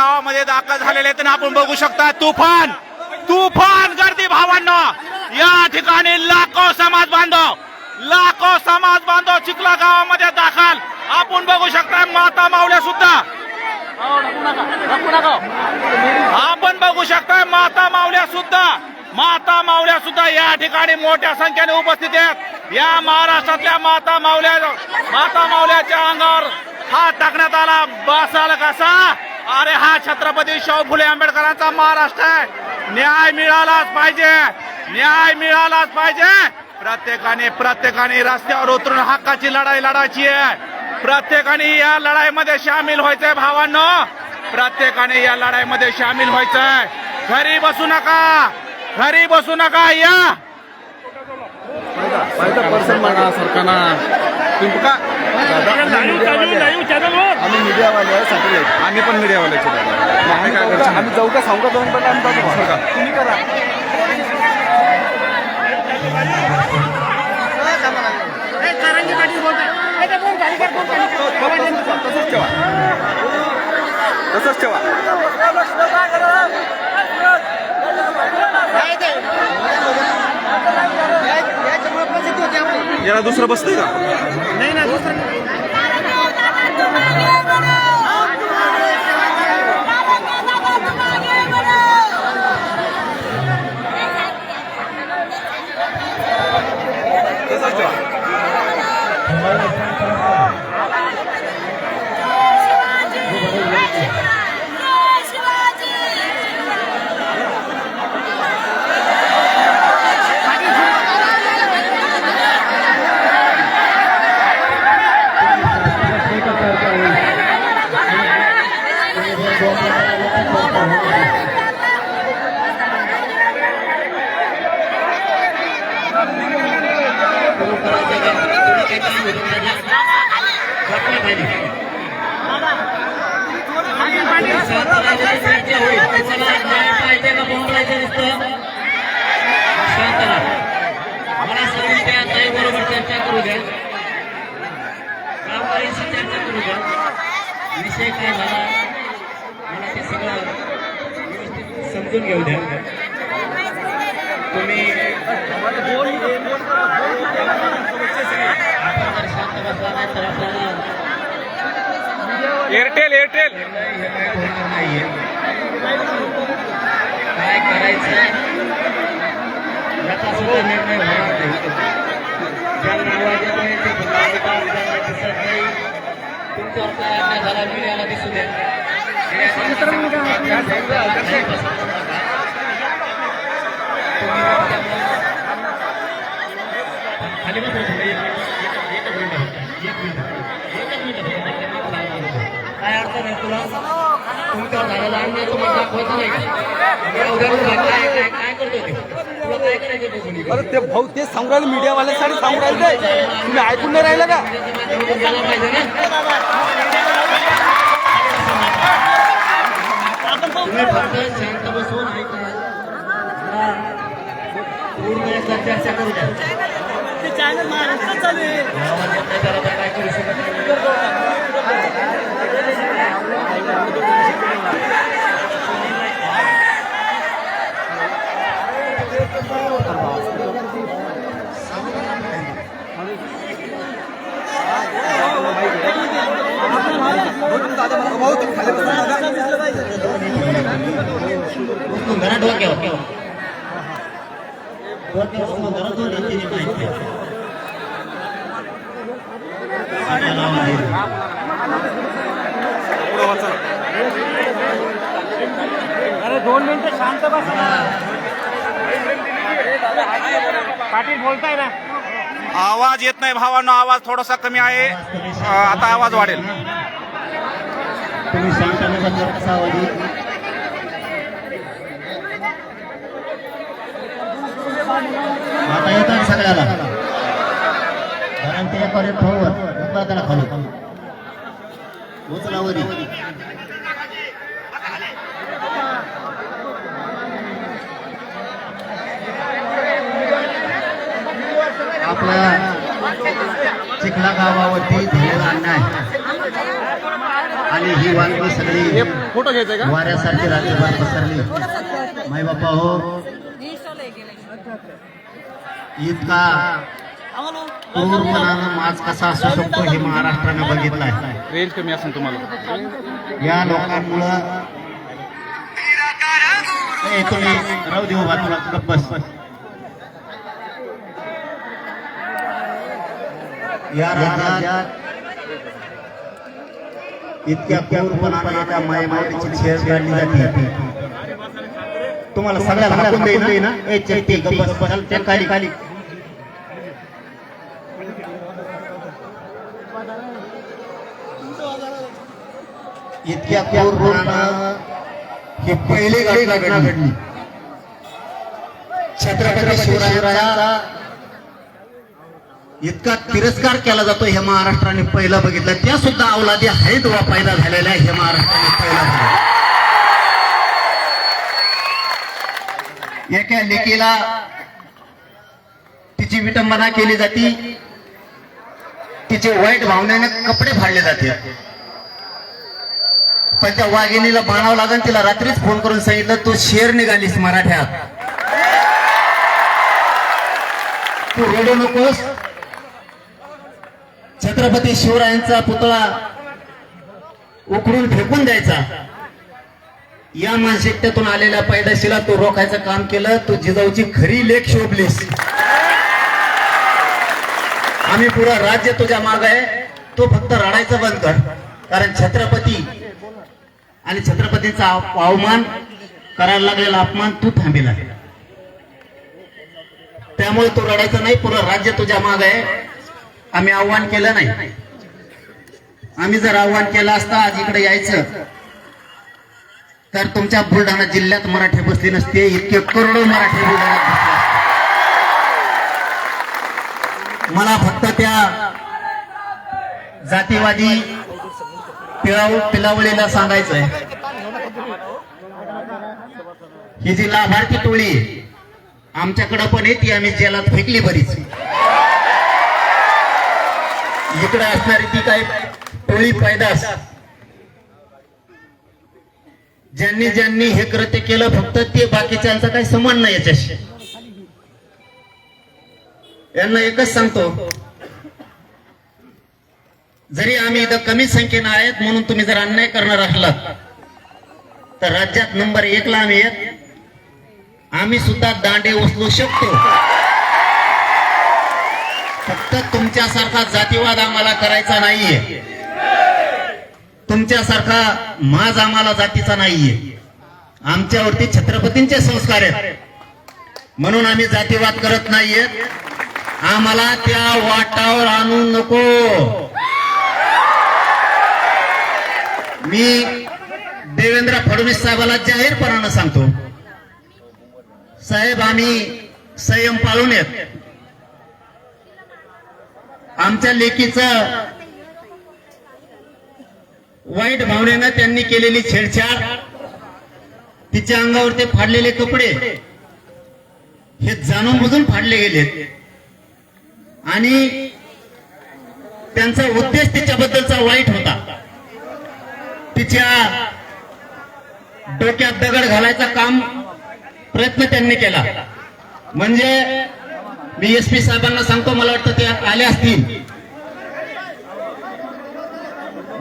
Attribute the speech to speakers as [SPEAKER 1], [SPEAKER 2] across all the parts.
[SPEAKER 1] गावामध्ये दाखल झालेले आहेत. आपण बघू शकता तुफान तुफान गर्दी भावांनो. या ठिकाणी लाखो समाज बांधव चिखला गावामध्ये दाखल. आपण बघू शकता माता माऊल्या सुद्धा आपण बघू शकता माता माऊल्या सुद्धा या ठिकाणी मोठ्या संख्येने उपस्थित आहेत. या महाराष्ट्रातल्या माता माऊल्याच्या अंगावर हात टाकण्यात आला. बसाल कसा? अरे हा छत्रपती शाहू फुले आंबेडकरांचा महाराष्ट्र आहे. न्याय मिळालाच पाहिजे. प्रत्येकाने रस्त्यावर उतरून हक्काची लढाई लढायची आहे. प्रत्येकाने या लढाईमध्ये सामील व्हायचंय भावांनो. प्रत्येकाने या लढाईमध्ये सामील व्हायचंय. घरी बसू नका. या
[SPEAKER 2] आम्ही मीडियावाले आम्ही पण मीडियावाले आम्ही जाऊ का सांगू का दोन पण आम्ही जाऊ तुम्ही करा. तसंच ठेवा. याला दुसरं बसतंय का? नाही ना दुसरं
[SPEAKER 3] बरोबर चर्चा करू द्या. गावकऱ्यांशी चर्चा करू द्या. विषय काय झाला मला ते सगळं व्यवस्थित समजून घेऊ द्या. तुम्ही आपण जर शांत बसला नाही तर आपल्याला
[SPEAKER 1] एअरटेल
[SPEAKER 3] होणार नाहीये. काय करायचं याचा सुद्धा निर्णय होणार नाही. ज्यांना आवाज येतोय ते दिसत नाही. तुमच्यावर काय अन्याय झाला मीडियाला दिसू द्या. खाली बस. काय अडचण आहे तुला? तुमच्यावर झालेला अन्याय तुम्हाला दाखवायचं नाही का? काय करतो ते तुला काय करायचं?
[SPEAKER 2] अरे ते भाऊ ते सांगू राहिले मीडियावाल्यांसाठी सांगू राहिले. तुम्ही ऐकून नाही राहिलं का?
[SPEAKER 3] गेला पाहिजे ना. तुम्ही फक्त शांत बसून ऐका. पूर्ण चर्चा करू द्या. त्याला काय करू शकत नाही.
[SPEAKER 4] अरे 2 मिनिटं शांत बसा. पाटील बोलताय ना.
[SPEAKER 1] आवाज येत नाही भावांनो. आवाज थोडासा कमी आहे. आता आवाज वाढेल.
[SPEAKER 3] तुम्ही शांत बसा. कसा आवाज येईल? आता येतात सगळ्याला. कारण ते एका ठोवर उचला त्याला खाली उचलावरी. आपल्या चिखला गावावरती झालेला अन्याय आणि ही वानगी
[SPEAKER 2] हे
[SPEAKER 3] सगळी
[SPEAKER 2] फोटो घ्यायचा का
[SPEAKER 3] वाऱ्यासारखी राज्यभर पसरली. माय बाप्पा हो, इतका क्रूरपणानं माज कसा असू शकतो हे महाराष्ट्रानं बघितलाय.
[SPEAKER 2] रेंज कमी असेल तुम्हाला
[SPEAKER 3] या लोकांमुळं ए, तुम्ही राहू देऊ बा, तुला गप्प बस. या राज्यात इतक्या क्रूरपणाने त्या मायमातीची छेड काढली जाते. तुम्हाला सगळ्याला हाकून देईन ना, ए चेती गप्प बस, चल ते खाली खाली. इतक्या क्रूरपणानं ही पहिली घटना घडली. छत्रपती शिवरायांचा इतका तिरस्कार केला जातो हे महाराष्ट्राने पहिला बघितलं. त्या सुद्धा अवलादी आहेत वा पैदा झालेल्या हे महाराष्ट्राने पहिला बघितलं. एका लेकीला तिची विटंबना केली जाते, तिचे वाईट भावनेने कपडे फाडले जाते. पण त्या वाघिणीला बाणावं लागेल. तिला रात्रीच फोन करून सांगितलं तू शेर निघालीस मराठ्यात, तू रडू नकोस. छत्रपती शिवरायांचा पुतळा उकडून फेकून द्यायचा या मानसिकतेतून आलेल्या पैदाशीला तू रोखायचं काम केलं. तू जिजाऊची खरी लेख शोभलीस. आम्ही पुरा राज्य तुझ्या माग आहे. तू फक्त रडायचं बंद कर, कारण छत्रपती आणि छत्रपतीचा अवमान करायला लागलेला अपमान तू थांबिला. त्यामुळे तू रडायचं नाही, पुरं राज्य तुझ्या माग आहे. आम्ही आव्हान केलं नाही. आम्ही जर आव्हान केलं असतं आज इकडे यायचं तर तुमच्या बुलढाणा जिल्ह्यात मराठी बसली नसते. इतके करोडो मराठी बुलढाण्यात बसले असते. मला फक्त त्या जातीवादी पिलावळीला सांगायचंय, ही जी लाभार्थी टोळी आमच्याकडे पण आहे, ती आम्ही जेलात फेकली बरीच. इकडे असणारी ती काही टोळी पैदास ज्यांनी ज्यांनी हे कृत्य केलं फक्त ते, बाकीच्यांचा काही संबंध नाही याच्याशी. यांना एकच सांगतो, जरी आम्ही इथं कमी संख्येनं आहेत म्हणून तुम्ही जर अन्याय करणार असलात तर राज्यात नंबर 1 ला आम्ही आहेत. आम्ही सुद्धा दांडे उचलू शकतो. फक्त तुमच्यासारखा जातीवाद आम्हाला करायचा नाहीये, तुमच्यासारखा माज आम्हाला जातीचा नाहीये. आमच्यावरती छत्रपतींचे संस्कार आहेत म्हणून आम्ही जातीवाद करत नाहीये. आम्हाला त्या वाटावर आणू नको. मी देवेंद्र फडणवीस साहेबाला जाहीरपणानं सांगतो, साहेब आम्ही संयम पाळून येत. आमच्या लेकीचं वाईट भावनेनं त्यांनी केलेली छेडछाड, तिच्या अंगावरती फाडलेले कपडे हे जाणून बुजून फाडले गेले आणि त्यांचा उद्देश तिच्याबद्दलचा वाईट होता. तिच्या डोक्यात दगड घालायचा काम प्रयत्न त्यांनी केला. म्हणजे मी SP साहेबांना सांगतो, मला वाटतं ते आले असतील,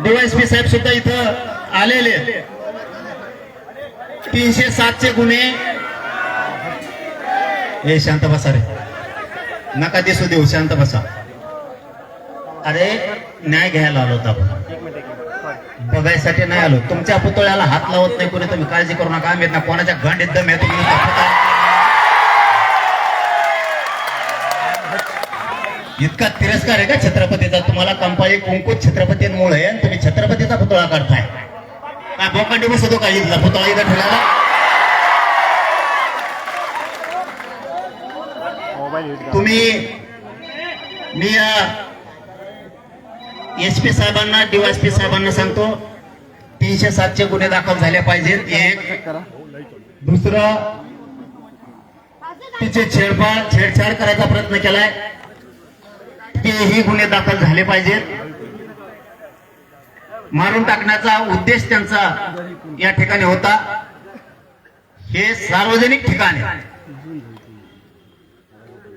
[SPEAKER 3] DYSP साहेब सुद्धा इथं आलेले. 307 गुन्हे. हे शांत बसा रे, नका दिसू देऊ, शांत बसा. अरे न्याय घ्यायला आलो होता आपण, बघायसाठी नाही आलो. तुमच्या पुतळ्याला हात लावत नाही कोणी, तुम्ही काळजी करू नका. आम्ही ना कोणाच्या गांडीत दम आहे तुम्ही. इतका तिरस्कार आहे का छत्रपतीचा तुम्हाला? कंपाळी कुंकूत छत्रपतींमुळे आहे आणि तुम्ही छत्रपतीचा पुतळा काढताय. काय बोकांडी बसतो का इथला पुतळा इथं ठेवला? तुम्ही मी SP साहेबांना, DYSP साहेबांना सांगतो, 307 गुन्हे दाखल झाले पाहिजेत. एक. दुसरं, तिचे छेडछाड करायचा प्रयत्न केलाय, तेही गुन्हे दाखल झाले पाहिजेत. मारून टाकण्याचा उद्देश त्यांचा या ठिकाणी होता. हे सार्वजनिक ठिकाण आहे.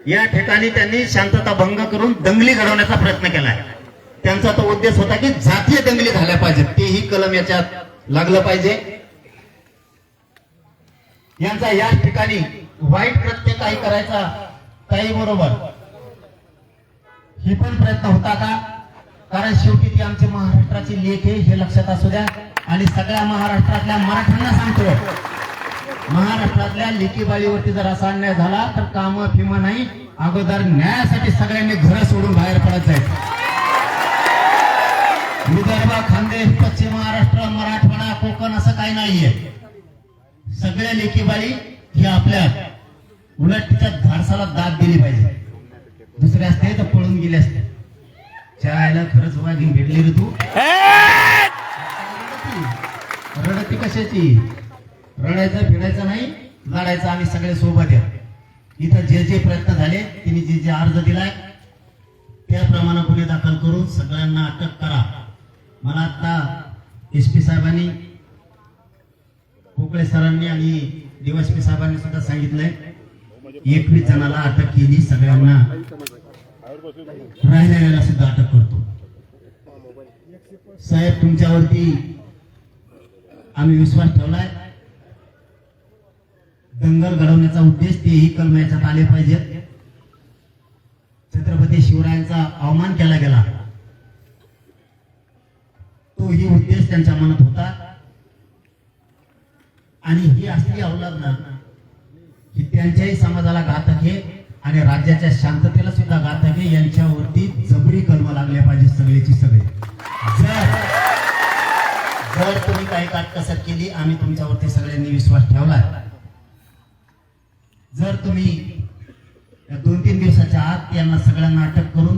[SPEAKER 3] या ठिकाणी त्यांनी शांतता भंग करून दंगली घडवण्याचा प्रयत्न केलाय. त्यांचा तो उद्देश होता की जातीय दंगली झाल्या पाहिजेत, तेही कलम याच्यात लागलं पाहिजे. यांचा या ठिकाणी वाईट कृत्य काही करायचा काही बरोबर ही पण प्रयत्न होता का? कारण शेवटी ती आमची महाराष्ट्राची लेख आहे हे लक्षात असू द्या. आणि सगळ्या महाराष्ट्रातल्या मराठ्यांना सांगतो, महाराष्ट्रातल्या लेकीबाळीवरती जर असा अन्याय झाला तर काम फिमा नाही, अगोदर न्यायासाठी सगळ्यांनी घर सोडून बाहेर पडायचं आहे. विदर्भ, खानदेश, पश्चिम महाराष्ट्र, मराठवाडा, कोकण असं काही नाहीये. सगळ्या लेकीबाळी ही आपल्या उलट तिच्या धाडसाला दाद दिली पाहिजे. दुसरे असते तर पळून गेले असते. चायला खरंच वाघीण भेटली रे तू. रडती कशाची? रडायचं फिरायचं नाही, लढायचं. आम्ही सगळे सोबत आहे. इथं जे जे प्रयत्न झाले, तिने जे जे अर्ज दिलाय त्याप्रमाणे गुन्हे दाखल करून सगळ्यांना अटक करा. मला आता SP साहेबांनी, पोकळे सरांनी आणि DSP साहेबांनी सुद्धा सांगितलंय 21 जणांना अटक केली. सगळ्यांना राहिलेल्याला सुद्धा अटक करतो. साहेब, तुमच्यावरती आम्ही विश्वास ठेवलाय. दंगल घडवण्याचा उद्देश तेही कलम याच्यात आले पाहिजेत. छत्रपती शिवरायांचा अवमान केला गेला, तोही उद्देश त्यांच्या मनात होता. आणि ही असली अवलंबना ही त्यांच्याही समाजाला घातक आहे आणि राज्याच्या शांततेला सुद्धा घातक आहे. यांच्यावरती जबरी कलम लागल्या पाहिजे सगळेची सगळे. जर तुम्ही काही काटकसर केली, आम्ही तुमच्यावरती सगळ्यांनी विश्वास ठेवला. जर तुम्ही 2-3 दिवसाच्या आत यांना सगळ्यांना अटक करून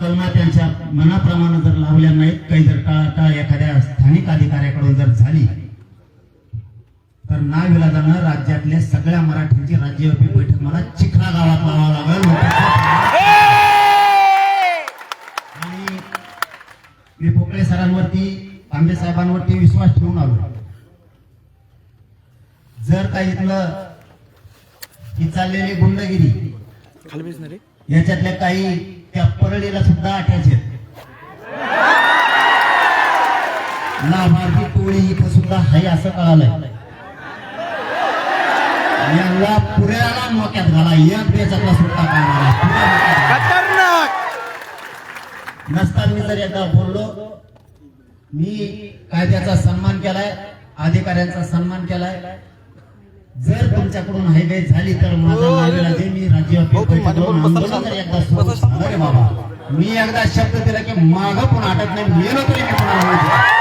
[SPEAKER 3] कलमा त्यांच्या मनाप्रमाणे जर लावल्या नाहीत, काही जर टाळाटाळ एखाद्या स्थानिक अधिकाऱ्याकडून जर झाली तर नाविलाजानं राज्यातल्या सगळ्या मराठ्यांची राज्यव्यापी बैठक मला चिखला गावात लावावं लागेल. आणि मी पोकळे सरांवरती, तांबे साहेबांवरती विश्वास ठेवून आलो. जर काही इथलं ही चाललेली गुंडगिरी याच्यातल्या काही त्या परळीला सुद्धा अटॅच आहेत. लाभार्थी टोळी इथं सुद्धा आहे असं कळालंय. यांना पुऱ्याला मोक्यात घाला, एक बेचातला सुट्टा काढणार. नसताना मी जर एकदा बोललो, मी कायद्याचा सन्मान केलाय, अधिकाऱ्यांचा सन्मान केलाय. जर तुमच्याकडून हायगाई झाली तर माझा नावेला जे मी राज्यव्यापी आंदोलन जर एकदा सुरू झालं रे बाबा, मी एकदा शब्द दिला की मागं पण आटत नाही, मेलो तरी मी पुन्हा.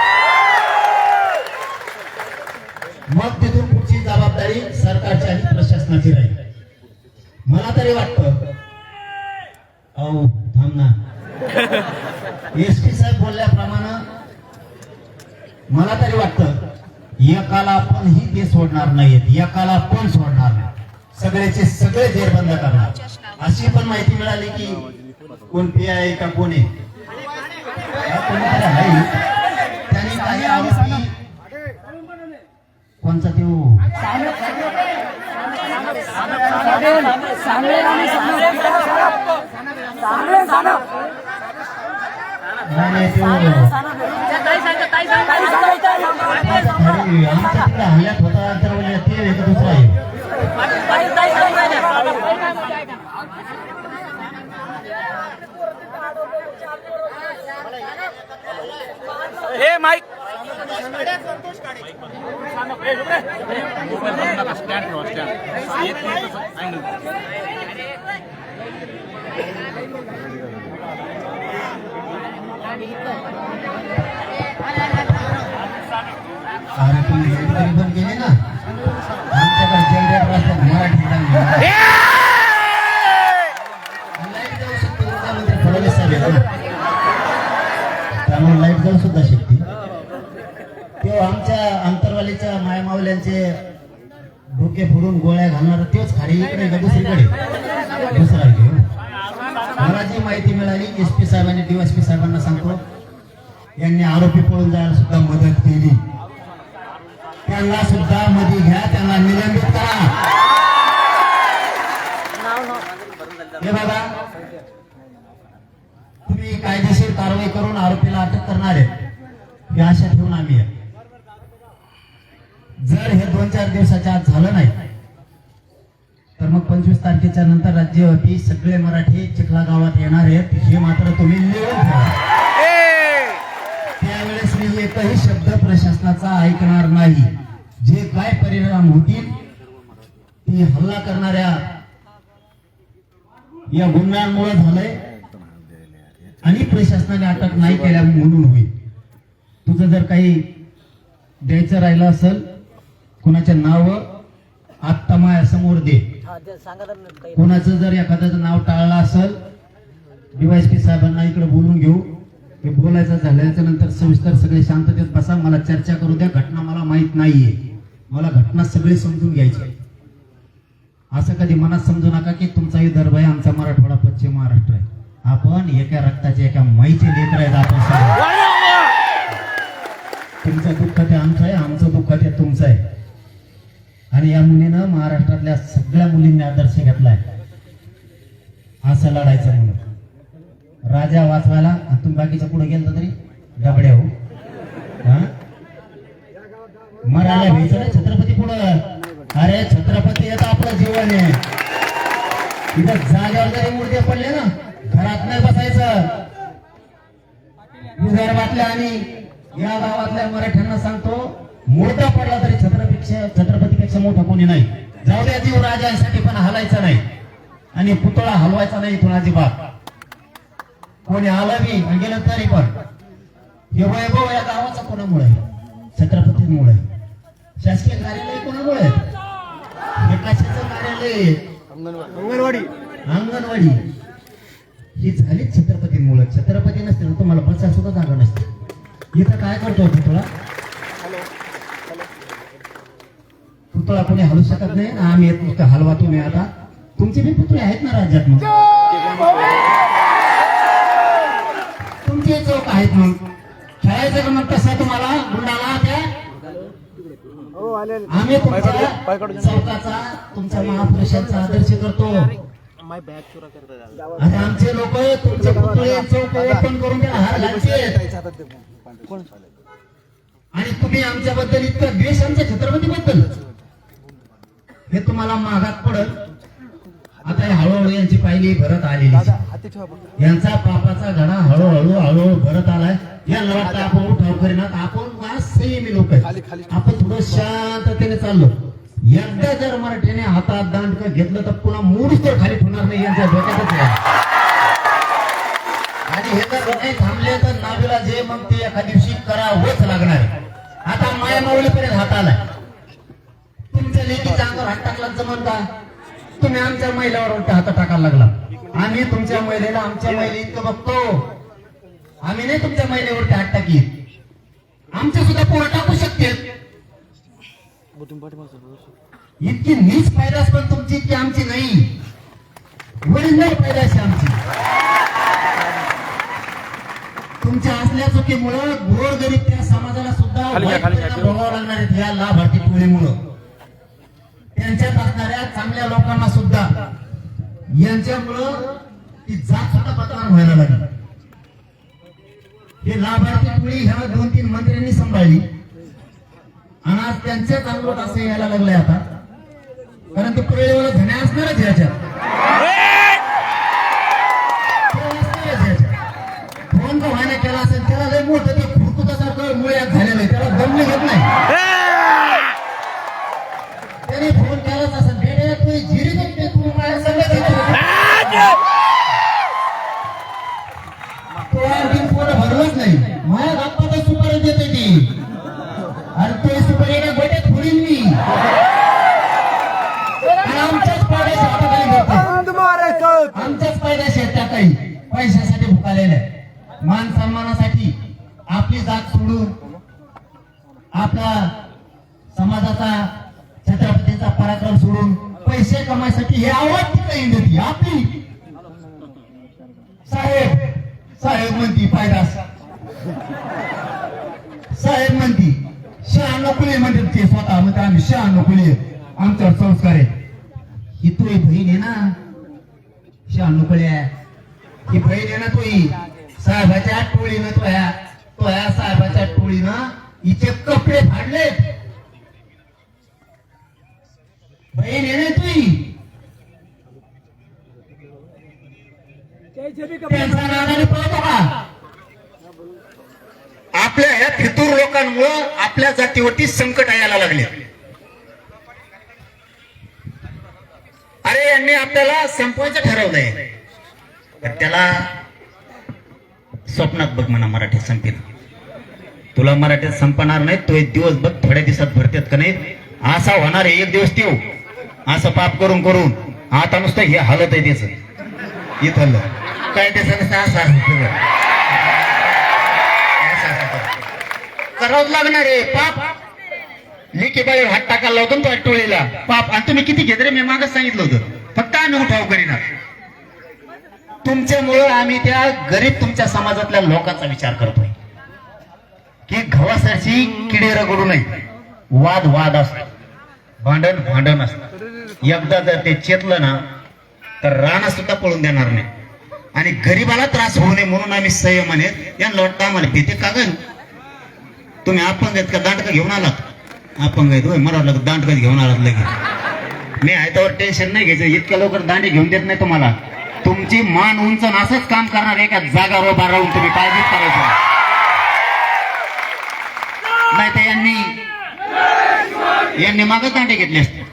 [SPEAKER 3] मग तिथून पुढची जबाबदारी सरकारची आणि प्रशासनाची राहील. मला तरी वाटतं, अहो थांब ना, SP साहेब बोलल्याप्रमाणे मला तरी वाटतं एकाला पण ही ते सोडणार नाहीत, एकाला पण सोडणार नाही. सगळ्याचे सगळे जेर बंद करणार. अशी पण माहिती मिळाली की कोण PI का कोण आहे, कोणीतरी आहे. त्याने काही आरोपी, कोणचा तो आमच्या तिकडे हल्ल्यात होता तर ते दुसरा आहे.
[SPEAKER 1] हे माईक
[SPEAKER 3] अरे तुम्ही शेतकरी पण गेले ना, आमच्याकडे जनरेटर असतात मराठी लाईट जाऊ शकते. मुख्यमंत्री फडणवीस साहेब येतो त्यामुळे लाईट जाऊ सुद्धा शकते. तेव्हा आमच्या अंतरवालीच्या मायमावल्यांचे डोके फोडून गोळ्या घालणार तेच खाली इकडे का दुसरीकडे दुसरा घेऊ. मला जी माहिती मिळाली SP साहेबांनी DSP साहेबांना सांगतो, यांनी आरोपी पळून जायला सुद्धा मदत केली. त्यांना सुद्धा मध्ये घ्या, त्यांना निलंबित करा. हे बघा, तुम्ही कायदेशीर कारवाई करून आरोपीला अटक करणार आहे ही आशा ठेवून आम्ही आहे. जर हे 2-4 दिवसाच्या आत झालं नाही तर मग 25 तारखेच्या नंतर राज्यव्यापी सगळे मराठी चिखला गावात येणार आहेत. हे मात्र तुम्ही लिहून ठेवा. त्यावेळेस मी एकही शब्द प्रशासनाचा ऐकणार नाही. जे काय परिणाम होतील ते हल्ला करणाऱ्या या गुन्ह्यांमुळे झालंय आणि प्रशासनाने अटक नाही केल्या म्हणून होईल. तुझं जर काही द्यायचं राहिलं असेल, कुणाचे नाव आत्ता माझ्यासमोर दे. कोणाचं जर एखाद्याचं नाव टाळलं असेल, डीवायएसपी साहेबांना इकडे बोलून घेऊ. हे बोलायचं झाल्याच्या नंतर सविस्तर सगळे शांततेत बसा. मला चर्चा करू द्या. घटना मला माहित नाहीये. मला घटना सगळी समजून घ्यायची. असं कधी मनात समजू नका की तुमचा विदर्भ आहे, आमचा मराठवाडा पश्चिम महाराष्ट्र आहे. आपण एका रक्ताचे एका माईचे लेकर आहेत. आपण सगळे तुमचं दुःख ते आमचं आहे, आमचं दुःख ते तुमचं आहे. आणि या मुलीनं महाराष्ट्रातल्या सगळ्या मुलींनी आदर्श घेतलाय असं लढायचं म्हणून. राजा वाचवायला तुम्ही बाकीचं पुढे गेलं तरी डबड्या हो. मरायला भेटलं ना छत्रपती पुढं. अरे छत्रपती येतं आपलं जीवन आहे. इथं जाग्यावर जरी मूर्ती पडले ना, घरात नाही बसायचं. विदर्भातल्या आणि या गावातल्या मराठ्यांना सांगतो, मोठा पडला तरी छत्रपतीपेक्षा मोठा कोणी नाही. जाऊ द्या, जीव राजासाठी पण हलायचा नाही आणि पुतळा हलवायचा नाही इथून अजिबात. कोणी आलं बी गेलं तरी पण. हे वैभव या गावाचा कोणामुळे? छत्रपतींमुळे. शासकीय कार्यालय कोणामुळे? हे कशाचं कार्यालय? अंगणवाडी ही झाली छत्रपतींमुळे. छत्रपती नसते ना तुम्हाला बसा सुद्धा जागा नसते. इथं काय करतो पुतळा? पुतळा कोणी हलू शकत नाही. आम्ही येत नुसतं हलवा. तुम्ही आता तुमचे बी पुतळे आहेत ना राज्यात, मग तुमचे चौक आहेत. मग खेळायचं का मग तसं तुम्हाला गुंडाला त्या आम्ही तुमच्या चौकाचा, तुमच्या महापुरुषांचा आदर्श करतो. आता आमचे लोक तुमचे पुतळे चौक ओपन करून त्याला हार घालचे आणि तुम्ही आमच्याबद्दल इतकं द्वेष आमच्या छत्रपतीबद्दल, हे तुम्हाला मागात पडल. आता हळूहळू यांची पायली भरत आलेली. यांचा पापाचा घडा हळूहळू भरत आलाय. यांना वाटतं आपण उठाव करीनात. आपण संयमी लोक आहे. आपण थोडं शांततेने चाललो. एकदा जर मराठीने हातात दांडक घेतलं तर पुन्हा मूडच तर खाली ठेवणार नाही. यांच्या डोक्यातच आहे. आणि हे जर नाही थांबले तर नावीला जे मग ते एका दिवशी करावंच लागणार. आता माया माऊलीपर्यंत हात आलाय. तुमच्या लेकीच्या अंगावर हात टाकला जमन का? तुम्ही आमच्या महिलावर उलटा हात टाकायला लागला. आम्ही तुमच्या महिलेला आमच्या महिला इतकं बघतो. आम्ही नाही तुमच्या महिलेवरती हात टाकीत. आमचे सुद्धा पोरं टाकू शकते. इतकी नीच पैदास पण तुमची इतकी आमची नाही. वडील पैदास आमची. तुमच्या असल्या चुकीमुळं गोरगरीब त्या समाजाला सुद्धा भोगावं लागणार आहेत. या लाभार्थी टोळीमुळं त्यांच्यात असणाऱ्या चांगल्या लोकांना सुद्धा यांच्यामुळं ती जात सुद्धा बदनाम व्हायला लागली. हे लाभार्थी टोळी ह्या 2-3 मंत्र्यांनी सांभाळली आणि आज त्यांच्याच अंगोट असं यायला लागलंय आता. कारण ते पुरेवाला धन्या असणारच याच्यात. फोन तो व्हायला केला असेल त्याला लय मोठं ते खुरकुतासारखं मुळ्यात झालेलं आहे. त्याला दमले घेत नाही. त्याने फोन केलाच असेल. बेडे तू जिरी बघते तू माझ्या सगळं तो आणखी पोरं भरलंच नाही. माझ्या गप्पा सुपारी देते ती. अरे ते सुपारी एका गोट्यात फोडील मी. आमच्याच पाड्याच्या हाताखाली घेतो. आमच्याच पायद्याशी त्या काही पैशासाठी भुकालेल्या. मान सन्मानासाठी आपली जात सोडून आपला समाजाचा छत्रपतीचा पराक्रम सोडून पैसे कमायसाठी हे आवड तिकडे इंडती आपली. साहेब म्हणती पायदास साहेब म्हणती शहाण्णव कुले म्हणतात ते स्वतः म्हणते आम्ही शहाण्णव कुले आमच्यावर संस्कार आहे. ही तुझी बहीण आहे ना शहाण्णव कुल्या, ही बहीण आहे ना तुझी. साहेबाच्या टोळीनं तोया साहेबाच्या टोळीनं हिचे कपडे फाडलेत. बहीण आहे ना तुझी. त्यांचा नादाने पळतो का? आपल्या ह्या फितूर लोकांमुळं आपल्या जातीवरती संकट यायला लागले. अरे यांनी आपल्याला संपवायचं ठरवलंय, तर त्याला स्वप्नात बघ म्हणा मराठीत संपेल. तुला मराठीत संपणार नाही. तो एक दिवस बघ थोड्या दिवसात भरतेत का नाही असा होणार आहे. एक दिवस तेव असं पाप करून करून आता नुसतं हे हालत आहे त्याच इथं काय त्याचं करावं लागणार आहे पाप. लिखी बाई हात टाकायला लावतो तो टोळीला पाप. आणि तुम्ही किती घेत रे? मी मागच सांगितलं होतं फक्त आम्ही उठाव करीणार. तुमच्यामुळं आम्ही त्या गरीब तुमच्या समाजातल्या लोकांचा विचार करतोय की गव्हासारखी किडे रगडू नये. वाद वाद असतो, भांडण भांडण असतं. एकदा जर ते चेतलं ना तर राणा सुद्धा पळून देणार नाही. आणि गरीबाला त्रास होऊ नये म्हणून आम्ही संयमाने यांना वाटतं आम्हाला भीती का गं? तुम्ही अपंग आहेत का? दांडका घेऊन आलात? अपंग आहेत होय, मला वाटलं दांडका घेऊन आलात लगेच. मी आहे त्यावर टेन्शन नाही घ्यायचं. इतक्या लवकर दांडे घेऊन देत नाही तुम्हाला. तुमची मान उंच असंच काम करणार आहे का जागावर उभा राहून तुम्ही काळजीच करायचं नाही. तर यांनी मागं दांडे घेतले असते.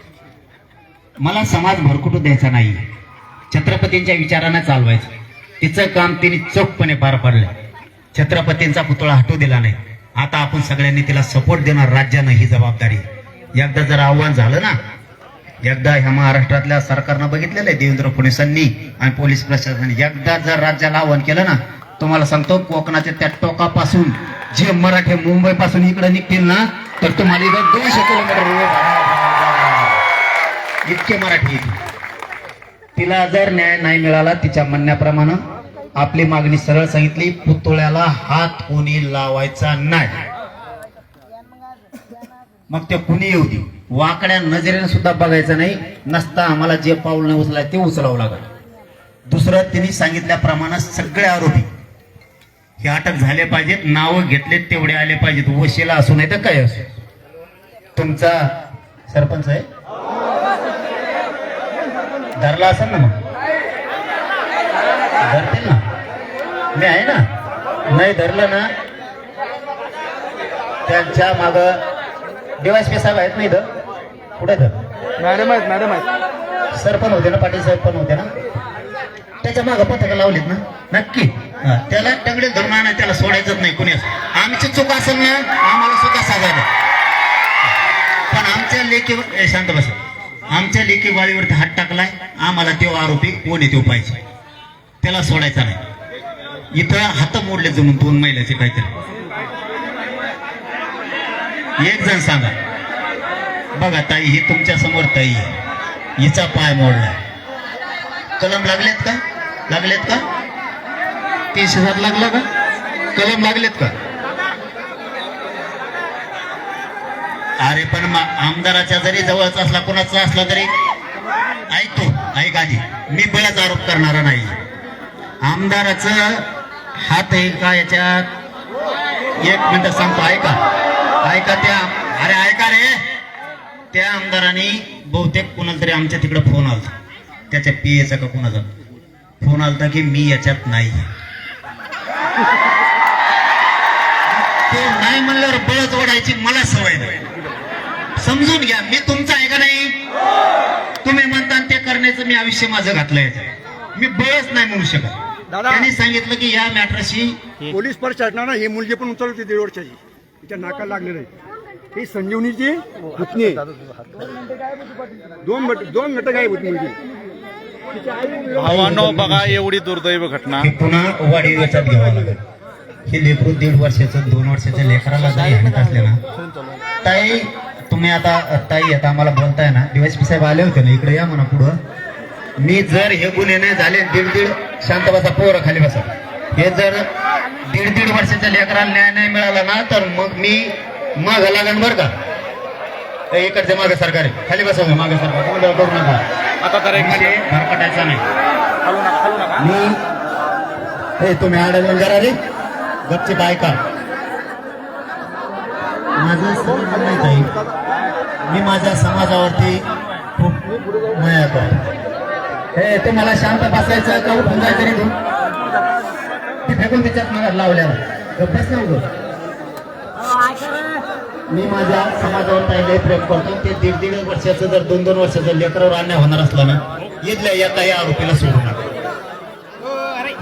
[SPEAKER 3] मला समाज भरकुटू द्यायचा नाही. छत्रपतींच्या विचारानं चालवायचं. तिचं काम तिने चोखपणे पार पाडलं. छत्रपतींचा पुतळा हटू दिला नाही. आता आपण सगळ्यांनी तिला सपोर्ट देणार. राज्यानं ही जबाबदारी. एकदा जर आव्हान झालं ना, एकदा ह्या महाराष्ट्रातल्या सरकारनं बघितलेलं आहे देवेंद्र फडणवीसांनी आणि पोलीस प्रशासनाने एकदा जर राज्याला आव्हान केलं ना, तुम्हाला सांगतो कोकणाच्या त्या टोकापासून जे मराठी मुंबई पासून इकडे निघतील ना तर तुम्हाला इथं 200 किलोमीटर इतके मराठी येतील. तिला जर न्याय नाही मिळाला तिच्या म्हणण्याप्रमाणे आपली मागणी सरळ सांगितली, पुतळ्याला हात कोणी लावायचा नाही. मग ते कुणी येऊ दे, वाकड्या नजरेने सुद्धा बघायचं नाही. नसता आम्हाला जे पाऊल नाही उचलाय ते उचलावं लागेल. दुसरं तिने सांगितल्याप्रमाणे सगळे आरोपी हे अटक झाले पाहिजेत. नावं घेतलेत तेवढे आले पाहिजेत. वशिला असू नाही तर काय असू. तुमचा सरपंच आहे धरला असेल ना, मग धरतील ना. मी आहे ना. नाही धरलं ना त्यांच्या माग डीवायएसपी साहेब आहेत ना इथं. कुठे तर
[SPEAKER 2] मॅडम आहेत.
[SPEAKER 3] सर पण होते ना, पाटील साहेब पण होते ना. त्याच्या मागं पथकं लावलीत ना नक्की. त्याला टंगडे धरून आणा, त्याला सोडायचंच नाही कुणी. आमची चूक असेल ना आम्हाला सुद्धा साजायला. पण आमच्या लेखी शांत बसा. आमच्या लेखी बाळीवरती हात टाकलाय. आम्हाला तो आरोपी कोणी तो पाहिजे, त्याला सोडायचा नाही. इथं हात मोडले जणून 2 महिन्याचे काहीतरी. एक जण सांगा बघा ताई, ही तुमच्या समोर ताई आहे, हिचा पाय मोडलाय. कलम लागलेत का? लागलेत का? 30,000 लागला का? कलम लागलेत का? अरे पण आमदाराच्या जरी जवळचा असला, कोणाचा असला तरी ऐकतो. ऐक आधी, मी बळच आरोप करणारा नाही. आमदाराचं हात आहे का याच्यात? 1 मिनिट सांगतो, ऐका ऐका. त्या अरे ऐका रे, त्या आमदारांनी बहुतेक कोणाला तरी आमच्या तिकडे फोन आलता, त्याच्या पीएचा का कोणाचा फोन आलता की मी याच्यात नाही. ते नाही म्हणल्यावर बळच ओढायची मला सवय नाही. समजून घ्या, मी तुमचं आहे का नाही? तुम्ही म्हणता ते करण्याचं मी आयुष्य माझं घातलंय. मी बळच नाही म्हणू शकत. त्यांनी सांगितलं की या मॅटरशी
[SPEAKER 2] पोलीस प्रशासनानं ही मुलगी पण उचलली 1.5 वर्षाची. तिच्या नाकाला लागलेलं आहे. ही संजीवनीची पत्नी आहे. 2 घटक आहे मुलगी.
[SPEAKER 1] भावांनो बघा, एवढी दुर्दैव घटना.
[SPEAKER 3] हे पुन्हा वाढीव याच्यात घ्यावं लागेल. हे लेकरू 1.5 वर्षाचं 2 वर्षाच्या लेकराला जरी हाणत असले ना, ताई तुम्ही आता ताई आता आम्हाला बोलताय ना, डीवायएसपी साहेब आले होते ना इकडे, या म्हणा पुढं. मी जर हे गुन्हे नाही झाले 1.5 शांत बसा, पोरं खाली बसा. हे जर 1.5 वर्षाच्या लेकराला न्याय नाही मिळाला ना तर मग मी माग लागन बरं का. हे इकडच्या मागे सरकार खाली बसव मागे सरकार गोंधळ करू नका.
[SPEAKER 1] आता तर एक
[SPEAKER 3] विषय भरकटायचा नाही.
[SPEAKER 1] खालू नका खालू नका.
[SPEAKER 3] मी हे तुम्ही आडलं जरा रे गपची बायका माझं समजून नाही ताई. मी माझ्या समाजावरती खूप माया करतो. हे तुम्हाला शांत बसायचं का उठून जायचं रे तू ते फेकून त्याच्यात मला लावल्याला गप्पच नव्हतं. मी माझ्या समाजावर काही प्रेम करतो. ते 1.5 वर्षाचं जर 2-2 वर्षाचं लेकरावर अन्याय होणार असला ना इथल्या एका आरोपीला सोडू नका.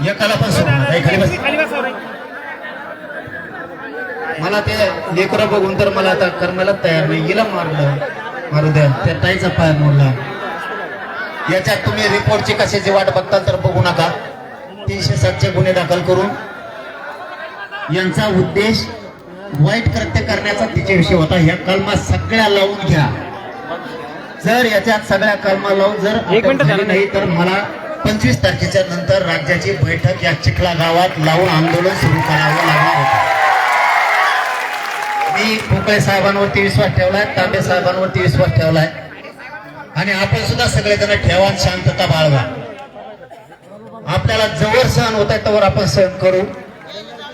[SPEAKER 3] एकाला पण सोडू नका. खाली बस. मला ते लेकरं बघून तर मला आता करण्यालाच तयार नाही. गेला मारलं मारू द्या. त्या ताईचा पाय मोडला. याच्यात तुम्ही रिपोर्टची कशाची वाट बघता तर बघू नका. 307 गुन्हे दाखल करून यांचा उद्देश वाईट कृत्य करण्याचा तिच्याविषयी होता. ह्या कलमा सगळ्या लावून घ्या. जर याच्यात सगळ्या कलमा लावून जर अटक झाली नाही तर मला 25 तारखेच्या नंतर राज्याची बैठक या चिखला गावात लावून आंदोलन सुरू करावं लागणार होतं. मी भोकळे साहेबांवरती विश्वास ठेवलाय, तांबे साहेबांवरती विश्वास ठेवलाय आणि आपण सुद्धा सगळेजण ठेवा शांतता बाळगा. आपल्याला जवळ सहन होत आहे तोवर आपण सहन करू.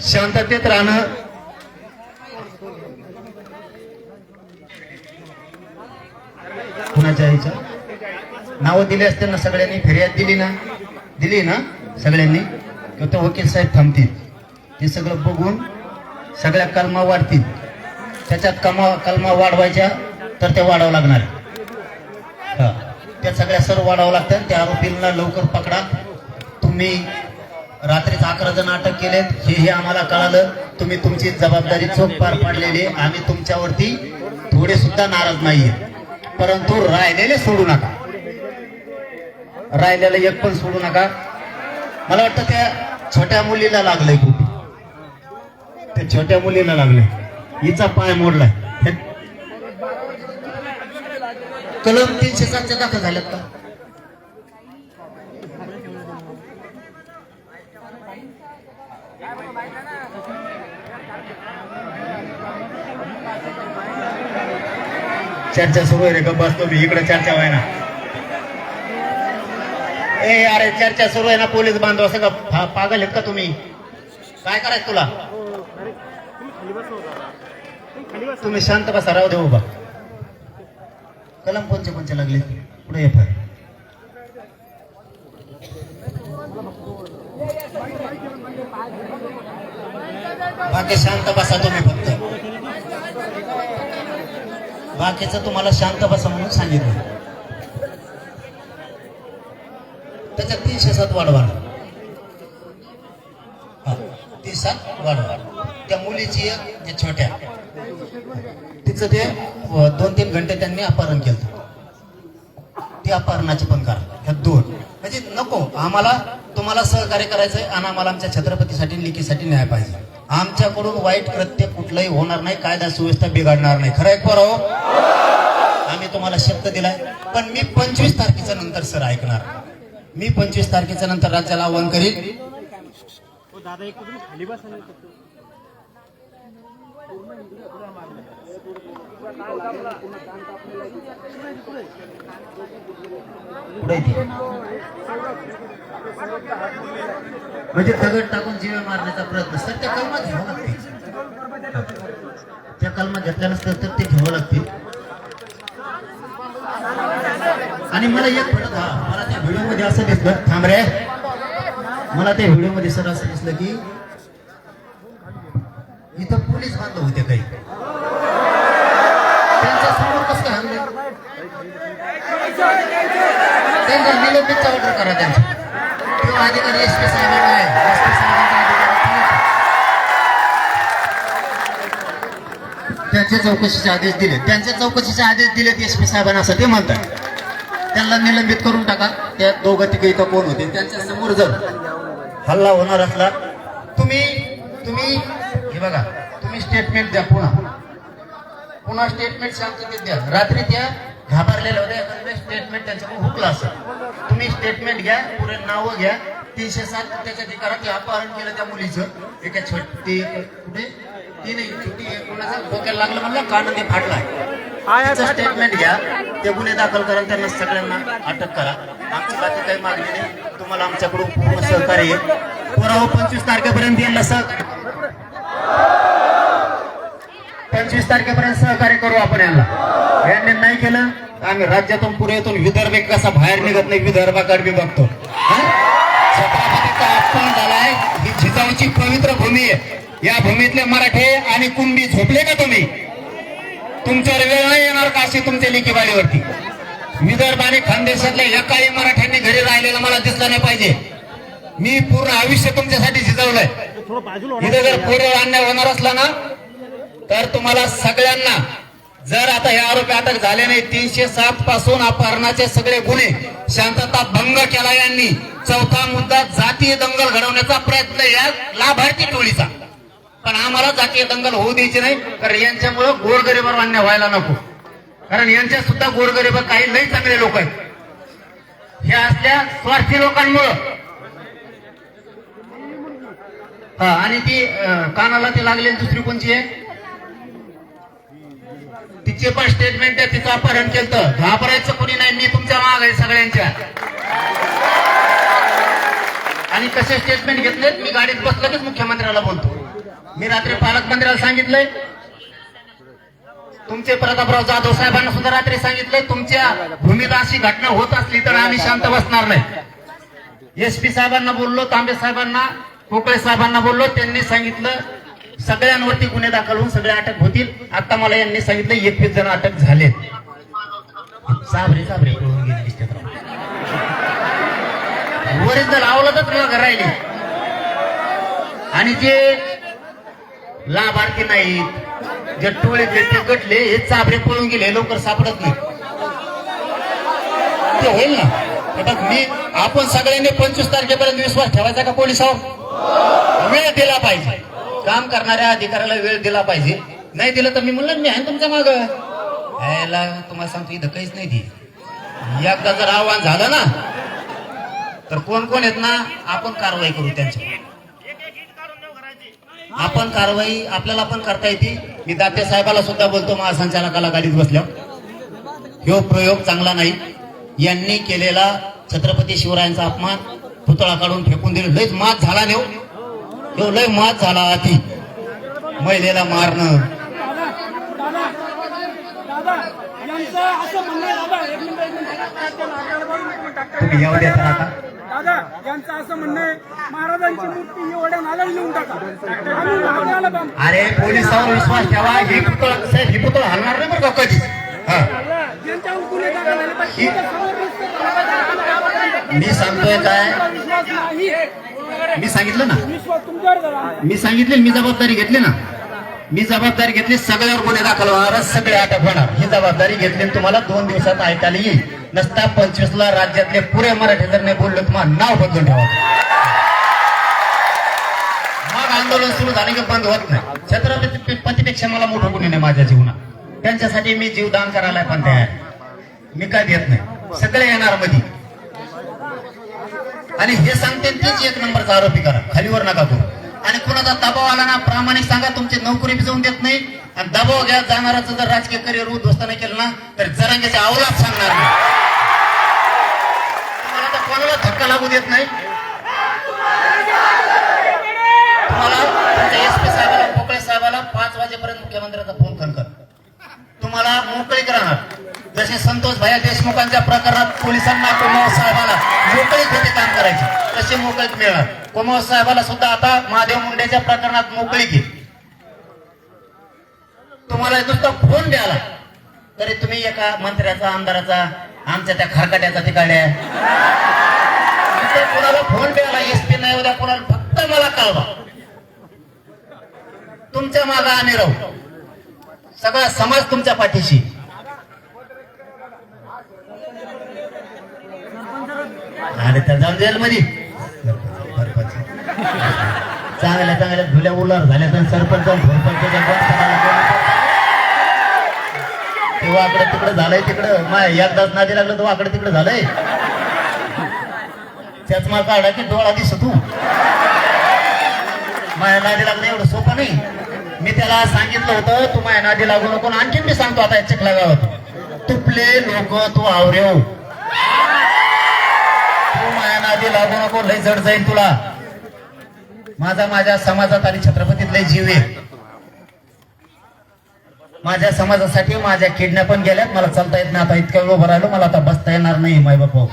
[SPEAKER 3] शांततेत राहणं कुणाच्या आईच्या नावं दिली असते ना सगळ्यांनी. फिर्याद दिली ना सगळ्यांनी तर वकील साहेब थांबतील. ते सगळं बघून सगळ्या कलमा वाढतील. त्याच्यात कलमा वाढवायच्या तर ते वाढावं लागणार. त्या सगळ्या सर्व वाढावं लागतं. त्या आरोपींना लवकर पकडा. तुम्ही रात्रीच 11 जण अटक केलेत हे आम्हाला कळालं. तुम्ही तुमची जबाबदारी चोख पार पाडलेली. आम्ही तुमच्यावरती थोडे सुद्धा नाराज नाहीये. परंतु राहिलेले सोडू नका. राहिलेलं एक पण सोडू नका. मला वाटतं त्या छोट्या मुलीला लागलंय खूप. त्या छोट्या मुलीला लागलंय. हिचा पाय मोडलाय. कलम 307 दाखल झाल्यात का? चर्चा सुरू आहे रे. गप्प बसतो मी इकडे. चर्चा व्हाय ना. ए अरे चर्चा सुरू आहे ना. पोलीस बांधव असं का पागल आहेत का तुम्ही? काय करायचं तुला? तुम्ही शांत बसा. राहू दे उभा. कलम कोणचे लागले पुढे एफ. बाकी शांत बसा तुम्ही फक्त. बाकीचं तुम्हाला शांत बसा म्हणून सांगितलं. त्याच्यात 307 वाढवा. 307 वाढवा. त्या मुलीची जे छोट्या तिचं ते 2-3 घंटे त्यांनी अपहरण केलं. ते अपहरणाचे पण करा. ह्या 2 म्हणजे नको. आम्हाला तुम्हाला सहकार्य करायचंय आणि आम्हाला आमच्या छत्रपतीसाठी लेकीसाठी न्याय पाहिजे. आमच्याकडून वाईट कृत्य कुठलंही होणार नाही. कायदा सुव्यवस्था बिघडणार नाही. खरं आहे बरो? आम्ही तुम्हाला शब्द दिलाय. पण मी 25 तारखेच्या नंतर सर ऐकणार. मी 25 तारखेच्या नंतर राज्याला आव्हान करीन. म्हणजे दगड टाकून जीवे मारण्याचा प्रयत्न सर त्या कलमा घ्यावं लागते. त्या कलमा घेतल्या नसत्या तर ते घ्यावं लागते. आणि मला एक फरक मला त्या व्हिडिओ मध्ये असं दिसलं. थांब रे. मला त्या व्हिडिओ मध्ये सर असं दिसलं की इथं पोलीस बांधव होते काही. त्यांच्या समोर कसं काय हल्ले? त्यांचा निलंबितचा ऑर्डर करा. त्यांचा तो अधिकारी SP साहेबांना आहे. SP त्यांचे चौकशीचे आदेश दिले. त्यांचे चौकशीचे आदेश दिलेत SP साहेबांना असं ते म्हणतात. त्यांना निलंबित करून टाका. त्या 2-3 इथं कोण होते त्यांच्या समोर जर हल्ला होणार असला तुम्ही हे बघा. तुम्ही स्टेटमेंट द्या. पुन्हा स्टेटमेंट शांततेत द्या. रात्री त्या घाबरलेल्या होत्या. स्टेटमेंट त्यांच्याकडून हुकला असेल. तुम्ही स्टेटमेंट घ्या. पुरे नावं घ्या. 307 त्याच्या अधिकारात हे अपहरण केलं त्या मुलीचं एका छोटी कुठे ती नाही छोटी कोणाचं डोक्याला लागलं म्हणलं कान ते फाटलाय स्टेटमेंट घ्या ते गुन्हे दाखल करा त्यांना सगळ्यांना अटक करा आमची बाकी काही मागणी नाही तुम्हाला आमच्याकडून पूर्ण सहकार्य आहे पुरावा 25 तारखेपर्यंत यांना 25 तारखेपर्यंत सहकार्य करू आपण यांनी नाही केलं आम्ही राज्यातून पुरेतून विदर्भ कसा बाहेर निघत नाही विदर्भाकडे बी बघतो छत्रपतीचा अपमान झालाय ही जिजाऊची पवित्र भूमी आहे या भूमीतले मराठे आणि कुंभी झोपले का तुम्ही तुमच्यावर वेळ नाही येणार का अशी तुमच्या लेकीवाडीवरती विदर्भ आणि खानदेशातल्या एकाही मराठ्यांनी घरी राहिलेलं मला दिसलं नाही पाहिजे मी पूर्ण आयुष्य तुमच्यासाठी झिजवलंय इथे जर पुढे अन्याय होणार असला ना तर तुम्हाला सगळ्यांना जर आता हे आरोपी अटक झाले नाही 307 पासून अपहरणाचे सगळे गुन्हे शांतता भंग केला यांनी चौथा मुद्दा जातीय दंगल घडवण्याचा प्रयत्न या लाभार्थी टोळीचा पण आम्हाला जातीय दंगल होऊ द्यायची नाही कारण यांच्यामुळे गोरगरिबावर अन्याय व्हायला नको कारण यांच्या सुद्धा गोरगरीब काही लई चांगले लोक आहेत हे असल्या स्वार्थी लोकांमुळं आणि ती कानाला ती लागलेली दुसरी कोणची आहे तिचे पण स्टेटमेंट आहे तिचं अपहरण केलं घाबरायचं कोणी नाही मी तुमच्या माग आहे सगळ्यांच्या आणि कसे स्टेटमेंट घेतलेत मी गाडीत बसलं की मुख्यमंत्र्याला बोलतो मी रात्री पालकमंत्र्याला सांगितलंय तुमचे प्रतापराव जाधव साहेबांना सुद्धा रात्री सांगितलंय तुमच्या भूमीत अशी घटना होत असली तर आम्ही शांत बसणार नाही एसपी साहेबांना बोललो तांबे साहेबांना कोकळे साहेबांना बोललो त्यांनी सांगितलं सगळ्यांवरती गुन्हे दाखल होऊन सगळे अटक होतील आता मला यांनी सांगितलं 21 जण अटक झालेत साबरे पळून गेले दिसतात ओरिजिनल आवलतच मला घर राहिली आणि जे लाभार्थी नाहीत जे टोळीतले ते गटले हे चाबरे पळून गेले लवकर सापडत नाही ते होईल ना आता मी आपण सगळ्यांनी 25 तारखेपर्यंत विश्वास ठेवायचा का पोलिसावर वेळ दिला पाहिजे काम करणाऱ्या अधिकाऱ्याला वेळ दिला पाहिजे नाही दिलं तर मी म्हणलं मी आहे तुमच्या माग यायला तुम्हाला सांगतो इथं काहीच नाही ती एकदा जर आव्हान झालं ना तर कोण कोण आहेत ना आपण कारवाई करू त्यांच्यावर आपण कारवाई आपल्याला पण करता येते मी दाते साहेबाला सुद्धा बोलतो महासंचालकाला गाडीत बसल्यावर ह्यो प्रयोग चांगला नाही यांनी केलेला छत्रपती शिवरायांचा अपमान पुतळा काढून फेकून दिले लयच मात झाला नेऊ ह्यो लय मात झाला अति महिलेला मारणं तुम्ही येऊ देता आता
[SPEAKER 5] दादा यांचं असं म्हणणं आहे महाराजांची मूर्ती एवढ्या नाल्यात येऊन टाका आम्ही महाराजाला बांधू.
[SPEAKER 3] अरे पोलिसांवर विश्वास ठेवा ही पुतळा साहेब ही पुतळा हलणार नाही बरं का कधी
[SPEAKER 5] ज्यांच्यावर गुन्हे दाखल झाले पाहिजे
[SPEAKER 3] मी सांगतोय काय
[SPEAKER 5] विश्वास नाही
[SPEAKER 3] मी सांगितलं ना
[SPEAKER 5] विश्वास तुमच्यावर झाला
[SPEAKER 3] मी सांगितले मी जबाबदारी घेतली ना मी जबाबदारी घेतली सगळ्यावर गुन्हे दाखल होणार सगळे अटक होणार ही जबाबदारी घेतली तुम्हाला 2 दिवसात ऐकायला येईल नसता 25 ला राज्यातले पुरे मराठी जर नाही बोललो तुम्हाला नाव बदलून ठेवा मग आंदोलन सुरू झाले की बंद होत नाही छत्रपतीपेक्षा मला मोठं गुन्हे नाही माझ्या जीवनात त्यांच्यासाठी मी जीवदान करायला पण तयार मी काय देत नाही सगळे येणार मध्ये आणि हे सांगते तीच 1 नंबरचा आरोपी करा खालीवर नका करू आणि कुणाचा दबाव आला ना प्रामाणिक सांगा तुमची नोकरी बी जाऊन देत नाही आणि दबाव घ्या जाणाराचं जर राजकीय करिअर उद्ध्वस्त नाही केलं ना तर जरांगेचे अवलाप सांगणार नाही तुम्हाला तर कोणाला धक्का लागू देत नाही तुम्हाला तुमच्या एसपी साहेबाला कोकळे साहेबाला 5 वाजेपर्यंत मुख्यमंत्र्याचा फोन कर तुम्हाला मोकळीक राहणार जसे संतोष भैया देशमुखांच्या प्रकरणात पोलिसांना कोमाव साहेबाला मोकळीक होते काम करायचे तसे मोकळीक मिळणार कोमाव साहेबाला सुद्धा आता महादेव मुंडेच्या प्रकरणात मोकळीक आहे तुम्हाला नुसता फोन द्याला तरी तुम्ही एका मंत्र्याचा आमदाराचा आमच्या त्या खारकाट्याचा तिकडे कोणाला फोन द्याला एसपी नाही उद्या कोणाला फक्त मला कळवा तुमच्या मागे आम्ही राहू सगळा समाज तुमच्या पाठीशी आणि त्या जाऊन जेल मध्ये चांगल्या चांगल्या धुल्या उलर झाल्या तर सरपंच तेव्हा आकडे तिकडे झालंय तिकडं एकदाच नादी लागलं तेव्हा आकडे तिकडे झालंय त्याच मला काढला की डोळा दिसतो माझ्या नादी लागणं एवढं सोपं नाही. मी त्याला सांगितलं होतं तू माझ्या नादी लागू नको. आणखीन मी सांगतो आता चिखला गावात तुपले लोक तू आवरेव तू माझ्या नादी लागू नको. लय जड जाईल तुला. माझ्या समाजात आणि छत्रपतीत लय जीव आहे. माझ्या समाजासाठी माझ्या किडनॅप पण गेल्यात. मला चालता येत नाही आता. इतक्या वेळ उभं राहिलो मला आता बसता येणार नाही. माय बापा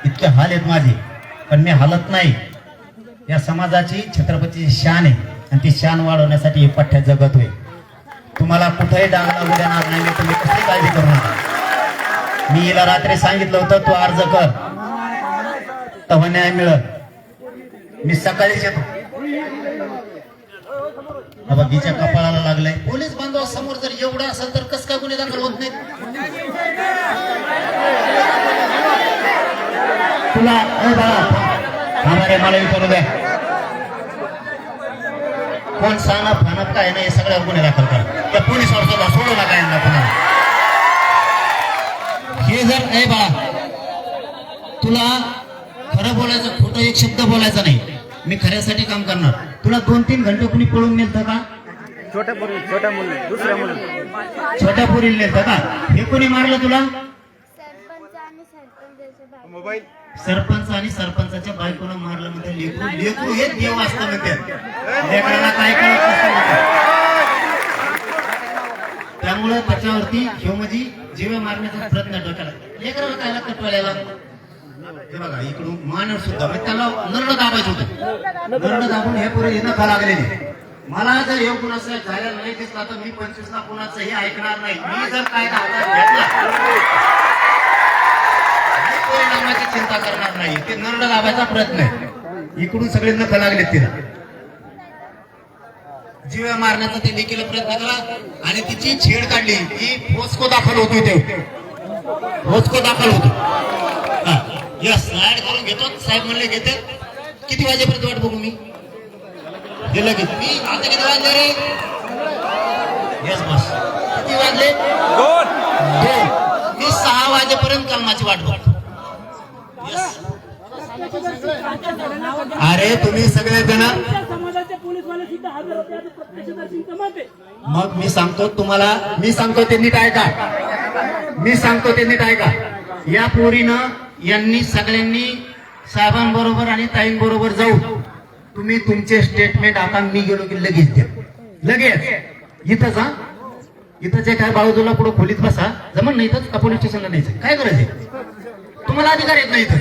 [SPEAKER 3] इतके हाल आहेत माझे पण मी हालत नाही. या समाजाची छत्रपतीची शान आहे आणि ती शान वाढवण्यासाठी हे पठ्ठ्यात जगत होय. तुम्हाला कुठेही डाग लागू देणार नाही. मी तुम्ही कसली काळजी करू नका. मी हिला रात्री सांगितलं होतं तू अर्ज कर तेव्हा न्याय मिळत. मी सकाळीच येतो. बघीच्या कपाळाला लागलंय. पोलीस बांधव समोर जर एवढं असेल तर कस काय गुन्हे दाखल होत नाही. तुला आम्हाला मला विचारू द्या कोण सानप फानप काय नाही सगळ्या गुन्हे दाखल करा. त्या पोलीस सुद्धा सोडू नका यांना पुन्हा. हे जर आहे बाळा तुला खरं बोलायचं खोटं एक शब्द बोलायचा नाही. मी खऱ्यासाठी काम करणार. तुला 2-3 घंटे कुणी पळून नेलतं का?
[SPEAKER 4] छोट्या मुलं दुसऱ्या मुलं
[SPEAKER 3] छोट्या पोरीला नेलतं का? हे कोणी मारलं तुला?
[SPEAKER 4] मोबाईल
[SPEAKER 3] सरपंच आणि सरपंचाच्या बायकोनं मारलं म्हणते. लेकरू लेकरू हे देव असतं म्हणते. लेकराला काय कळत नसतं म्हणते. त्यामुळे त्याच्यावरती ह्यो म्हणजे जीव मारण्याचा प्रयत्न डोक्याला. लेकराला काय लागतं टोळ्याला? हे बघा इकडून मानव सुद्धा त्याला नरड दाबायचं होतं. नरड दाबून हे पुढे येणं का लागलेले. मला जर हे कुणाचं झालेलं नाही दिसला तर मी 25 ला कुणाचंही ऐकणार नाही. मी जर काय हातात घेतला परिणामाची चिंता करणार नाही. ते नरड दाबायचा प्रयत्न आहे. इकडून सगळे नख लागले तिला. जीव मारण्याचा ते लेकीला प्रयत्न करा आणि तिची छेड काढली की फोस्को दाखल होतो. ते फोस्को दाखल होतो. स्लाइड करून घेतो. साहेब म्हणले घेते. किती वाजेपर्यंत वाट बघू मी? हे लगेच मी आता किती वाजले रे? येस बस किती वाजले? 2. मी 6 वाजेपर्यंत कलमाची वाट बघतो. अरे तुम्ही सगळे जण
[SPEAKER 5] समाजाचे पोलीसवाले सुद्धा हजर होते. आता प्रत्यक्षदर्शींचं मत आहे.
[SPEAKER 3] मग मी सांगतो तुम्हाला. मी सांगतो ते नीट ऐका. मी सांगतो ते नीट ऐका. या पोरीनं यांनी सगळ्यांनी साहेबांबरोबर आणि ताईंबरोबर जाऊ. तुम्ही तुमचे स्टेटमेंट आता मी गेलो की लगेच द्या. लगेच इथंच हा इथंच काय बाळूजूला पुढे खोलीत बसा. जमन नाही इथंच का पोलीस स्टेशनला न्यायचं? काय करायचं? तुम्हाला अधिकार येत नाही इथं.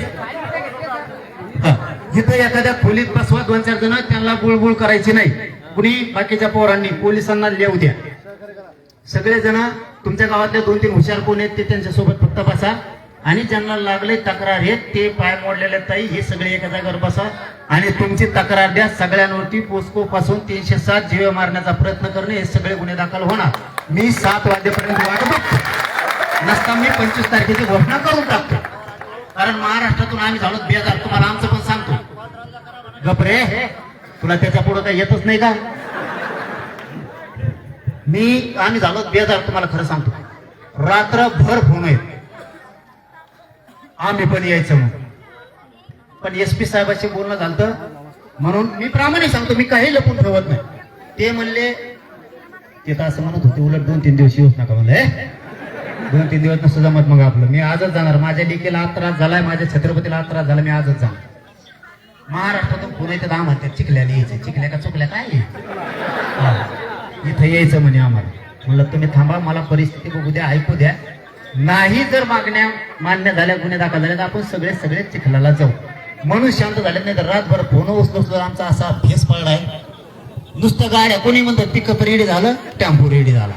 [SPEAKER 3] इथं एखाद्या खोलीत बसवा 2-4 जण. त्यांना बुळबुळ करायची नाही. कुणी बाकीच्या पोरांनी पोलिसांना लिहू द्या. सगळे जण तुमच्या गावातले 2-3 हुशार कोण आहेत ते त्यांच्यासोबत फक्त बसा आणि ज्यांना लागले तक्रार आहेत ते पाय मोडलेले ताई हे सगळे एका जागेवर बसा आणि तुमची तक्रार द्या. सगळ्यांवरती पोस्को पासून 307 जीवे मारण्याचा प्रयत्न करणे हे सगळे गुन्हे दाखल होणार. मी 7 वाजेपर्यंत वाट बघतो. नसता मी 25 तारखेची घोषणा करून टाकतो. कारण महाराष्ट्रातून आम्ही झालो बेजार. तुम्हाला आमचं पण सांगतो. गपरे तुला त्याच्या पुढे काही येतच नाही का? आम्ही झालो बेजार. तुम्हाला खरं सांगतो. रात्रभर फोन आहेत आम्ही पण यायचं म्हणून. पण SP साहेबांशी बोलणं झालं म्हणून मी प्रामाणिक सांगतो. मी काही लपून ठेवत नाही. ते म्हणले ते तर असं म्हणत होते उलट 2-3 दिवस येऊच नका म्हणले. 2-3 दिवस नसतं जमत. मग आपलं मी आजच जाणार. माझ्या लेकीला त्रास झालाय. माझ्या छत्रपतीला त्रास झाला. मी आजच जाणार. महाराष्ट्रातून पुणे ते दाम होत्या. चिखल्याला यायचं. चिखल्या का चुकल्या काय इथं यायचं म्हणे आम्हाला. म्हणलं तुम्ही थांबा मला परिस्थिती बघू द्या ऐकू द्या. नाही जर मागण्या मान्य झाल्या गुन्हे दाखल झाले तर आपण सगळे चिखलाला जाऊ. म्हणून शांत झाले. नाही तर रातभर फोन उचलतो. आमचा असा फेस पडलाय. नुसतं गाड्या कोणी म्हणतात पिकअप रेडी झालं टेम्पो रेडी झाला.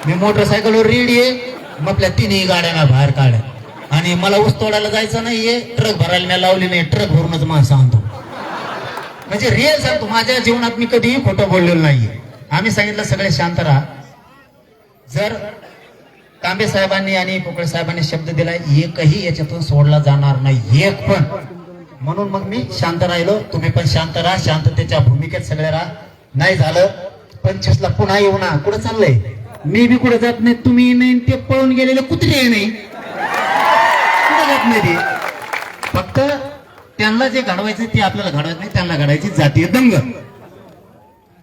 [SPEAKER 3] मी मोटरसायकलवर रेडी आहे. मग आपल्या 3ही गाड्यांना बाहेर काढल्या आणि मला ऊस तोडायला जायचं नाहीये. ट्रक भरायला मी लावली नाही. ट्रक भरूनच माणसं आणतो. म्हणजे रिअल सांगतो. माझ्या जीवनात मी कधीही खोटं बोललेलं नाहीये. आम्ही सांगितलं सगळे शांत राहा. जर तांबे साहेबांनी आणि पोकळे साहेबांनी शब्द दिलाय एकही याच्यातून सोडला जाणार नाही. एक पण. म्हणून मग मी शांत राहिलो. तुम्ही पण शांत राहा. शांततेच्या भूमिकेत सगळे राहा. नाही झालं 25 ला पुन्हा येऊ ना. कुठं चाललंय? मी बी कुठे जात नाही. तुम्ही नाही. ते पळून गेलेले कुत्रे नाही. कुठे जात नाही ते. फक्त त्यांना जे घडवायचं ते आपल्याला घडवायचं नाही, त्यांना घडायची जातीय दंग.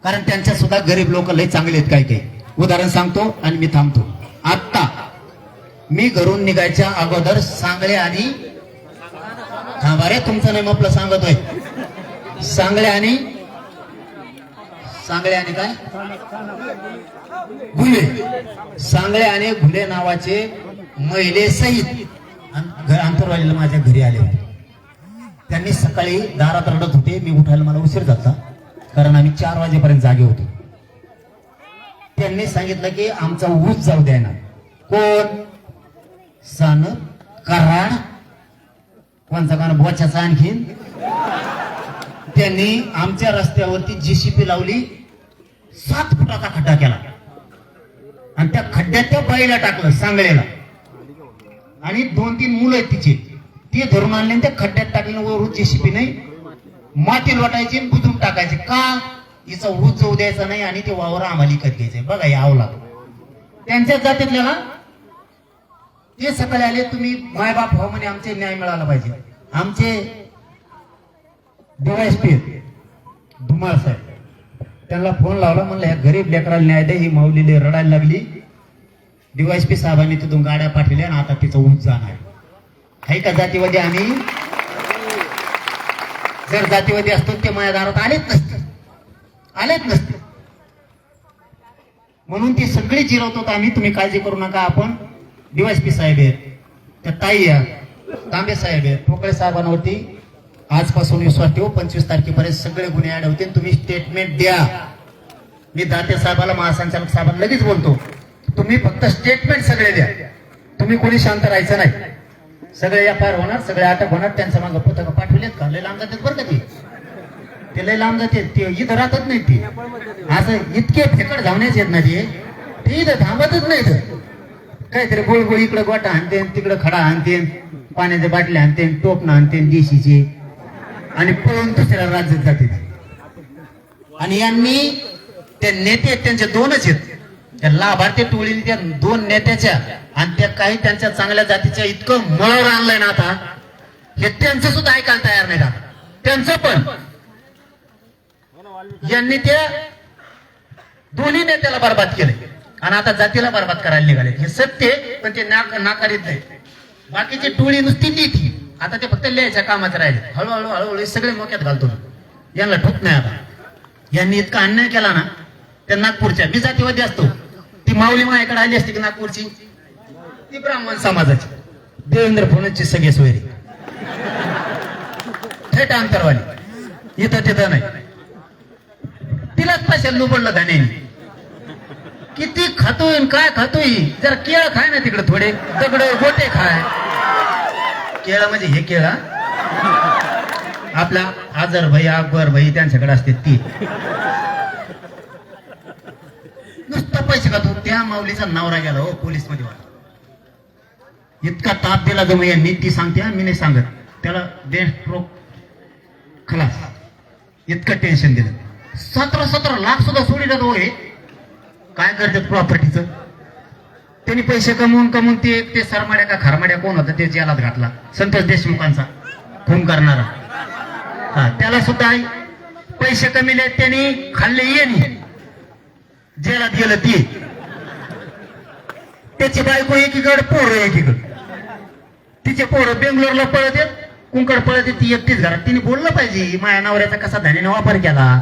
[SPEAKER 3] कारण त्यांच्या सुद्धा गरीब लोक लय चांगले आहेत. काही उदाहरण सांगतो आणि मी थांबतो. आता मी घरून निघायच्या अगोदर सांगळे आणि बरे तुमचं नाही आपलं सांगतोय. सांगळे आणि काय घुले, सांगळे आणि घुले नावाचे महिले सहित अंतरवालीला माझ्या घरी आले होते. त्यांनी सकाळी दारात रडत होते. मी उठायला मला उशीर झाला कारण आम्ही 4 वाजेपर्यंत जागे होतो. त्यांनी सांगितलं की आमचा ऊस जाऊ द्या ना. कोण? सन कराड कोणचा कारण बोच्याचा आणखीन. त्यांनी आमच्या रस्त्यावरती JCB लावली, 7 फुटाचा खड्डा केला आणि त्या खड्ड्यात त्या बाईला टाकलं सांगळेला. आणि 2-3 मुलं आहेत तिचे, ते धरून आणले त्या खड्ड्यात टाकले. वरून JCB नाही माती लोटायची बुजून टाकायचे. का? हिचा ऊस जाऊ द्यायचा नाही आणि ते वावर आम्हाला विकत घ्यायचंय. बघा यावला त्यांच्याच जातीतल्या. ते सकाळी आले, तुम्ही मायबाप हो म्हणे, आमचे न्याय मिळाला पाहिजे. आमचे DYSP धुमाळ साहेब, त्यांना फोन लावला, म्हणलं ह्या गरीब लेकराला न्याय द्या. ही माऊलीले रडायला लागली. DYSP साहेबांनी तिथून गाड्या पाठवल्या आणि आता तिचं ऊस जाणार आहे का? जातीवादी आम्ही जर जातीवादी असतो ते माझ्या दारात आलेच नसते. म्हणून ती सगळी जिरवतो आम्ही. तुम्ही काळजी करू नका. आपण DYSP साहेब आहेत, त्या ताई तांबे साहेब आहेत, ठोकळे साहेबांवरती आजपासून विश्वास ठेवू. 25 तारखेपर्यंत सगळे गुन्हे ऍड होते. तुम्ही स्टेटमेंट द्या. मी दाते साहेबाला, महासंचालक साहेबांना लगेच बोलतो, तुम्ही फक्त स्टेटमेंट सगळे द्या. तुम्ही कोणी शांत राहायचं नाही. सगळे FIR होणार, सगळे अटक होणार. त्यांच्या मागे पथक पाठवलेत का? लय लांब जातात बरं का ते लय लांब जाते. ते इथं राहतच नाही. ते असं इतके फेकड धावण्याचे आहेत ना ते इथं थांबतच नाही. काहीतरी गोळ इकडे गोटा आणते, तिकडे खडा आणते, पाण्याच्या बाटल्या आणते, टोपणं आणते देशीचे, आणि पळून दुसऱ्या राज्यात जाते. आणि यांनी ते नेते त्यांचे 2च आहेत. त्या लाभार्थी टोळीने त्या 2 नेत्याच्या आणि त्या काही त्यांच्या चांगल्या जातीच्या इतकं मळवर आणलंय ना आता, हे त्यांचं सुद्धा ऐकायला तयार नाही. त्यांचं पण यांनी त्या दोन्ही नेत्याला बरबाद केले आणि आता जातीला बरबाद करायला निघाले. हे सत्य, पण ते नाकारीत नाही. बाकीची टोळी नुसती ती आता ते फक्त लिहायच्या कामात राहिले. हळूहळू सगळे मोक्यात घालतो. यांना ठोक नाही आता. यांनी इतका अन्याय केला ना त्या नागपूरच्या. मी जातीवादी असतो, ती माऊली माझ्याकडे आली असती की नागपूरची, ती ब्राह्मण समाजाची देवेंद्र फडणवीसची सगळे सोयरी, थेट अंतरवाली, इथं तिथं नाही. तिलाच पैशाला लुबडलं धान्याने. किती खातोय काय खातोय? जरा केळ खाय ना तिकडे, थोडे दगड गोटे खाय. केळं म्हणजे हे केळं आपला आजर भाई अकबर भाई त्यांच्याकडे असते ती. नुसतं पैसे खातो. त्या माऊलीचा नवरा गेला हो पोलीस मध्ये. इतका ताप दिला जमू यांनी. ती सांगते मी नाही सांगत. त्याला स्ट्रोक खलास. इतकं टेन्शन दिलं. 17 लाख सुद्धा सोडिलं हो. हे काय करतात प्रॉपर्टीचं? त्यांनी पैसे कमवून ते सरमाड्या का खारमाड्या कोण होता ते जेलात घातला. संतोष देशमुखांचा खून करणारा. त्याला सुद्धा पैसे कमीले त्यांनी खाल्ले येणे, जेलात गेलं. ती त्याची बायको एकीकडे, पोरं एकीकडे. तिचे पोरं बेंगलोरला पळत येत, कुंकड पळत येत, ती एकटीच घरात. तिने बोललं पाहिजे माझ्या नवऱ्याचा कसा धान्याने वापर केला.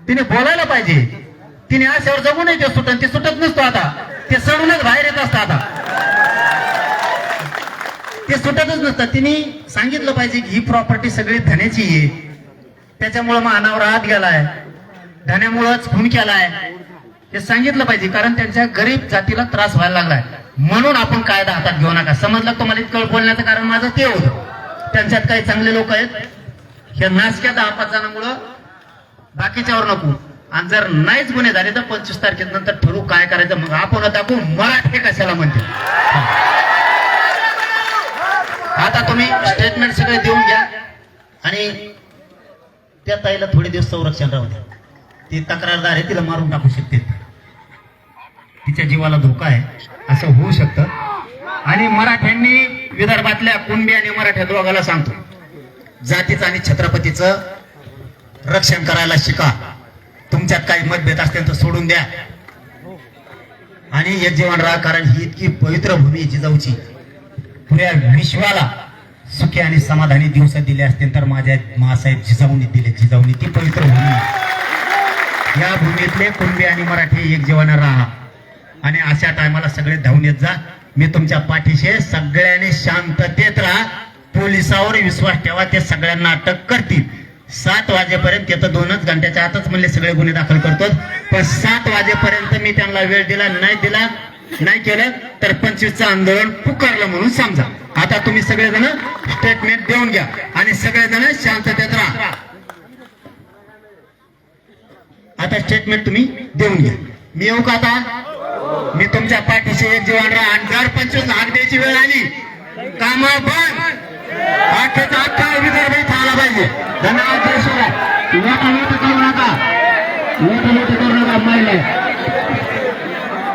[SPEAKER 3] तिने बोलायला पाहिजे. तिने आशेवर जगू नये. ते सुटन, ते सुटत नसतो. आता ते सडूनच बाहेर येत असतं. आता ते सुटतच नसतं. तिने सांगितलं पाहिजे की ही प्रॉपर्टी सगळी धन्याची आहे, त्याच्यामुळे मानावर हात गेलाय, धन्यामुळेच खून केलाय, हे सांगितलं पाहिजे. कारण त्यांच्या गरीब जातीला त्रास व्हायला लागलाय. म्हणून आपण कायदा हातात घेऊ नका. समजलं तुम्हाला? इतकं बोलण्याचं कारण माझं ते होतं. त्यांच्यात काही चांगले लोक आहेत. हे नासक्या 10-5 जणांमुळं बाकीच्यावर नको. आणि जर नाहीच गुन्हे झाले तर 25 तारखेनंतर ठरवू काय करायचं. मग आपण दाखवू मराठे कशाला म्हणते. आता तुम्ही स्टेटमेंट सगळे देऊन घ्या आणि त्या ताईला थोडे दिवस संरक्षण राहू द्या. ती तक्रारदार आहे, तिला मारून टाकू शकते. तिच्या जीवाला धोका आहे, असं होऊ शकतं. आणि मराठ्यांनी विदर्भातल्या कुणबी आणि मराठ्या दोघाला सांगतो, जातीचं आणि छत्रपतीचं रक्षण करायला शिका. तुमच्यात काही मतभेद असतील तर सोडून द्या आणि एक जीवन राहा, कारण ही इतकी पवित्र भूमी आहे जिजाऊची. पुऱ्या विश्वाला सुखी आणि समाधानी दिवस दिले असतील तर माझ्या मासाहेब जिजाऊनी दिले. जिजाऊनी ती पवित्र भूमी. या भूमीतले कुणबी आणि मराठी एक जीवन राहा आणि अशा टायमाला सगळे धावून येत जा. मी तुमच्या पाठीशी आहे. सगळ्यांनी शांततेत राहा. पोलिसावर विश्वास ठेवा, ते सगळ्यांना अटक करतील. 7 वाजेपर्यंत येतं 2च घंट्याच्या आतच म्हणले सगळे गुन्हे दाखल करतो. पण 7 वाजेपर्यंत मी त्यांना वेळ दिला नाही केलं तर 25चं आंदोलन पुकारलं म्हणून समजा. आता तुम्ही सगळेजण स्टेटमेंट देऊन घ्या आणि सगळेजण शांततेत राहा. आता स्टेटमेंट तुम्ही देऊन घ्या. मी येऊ का आता? मी तुमच्या पाठीशी एक जीवन राहा आणि जर 25 हाक द्यायची वेळ आली काम बंद. अख्खेचा अख्खा विदर्भ इथं आला पाहिजे. धन्यवाद. जय शिवराय. मोठं करू नका, मोठं करू नका.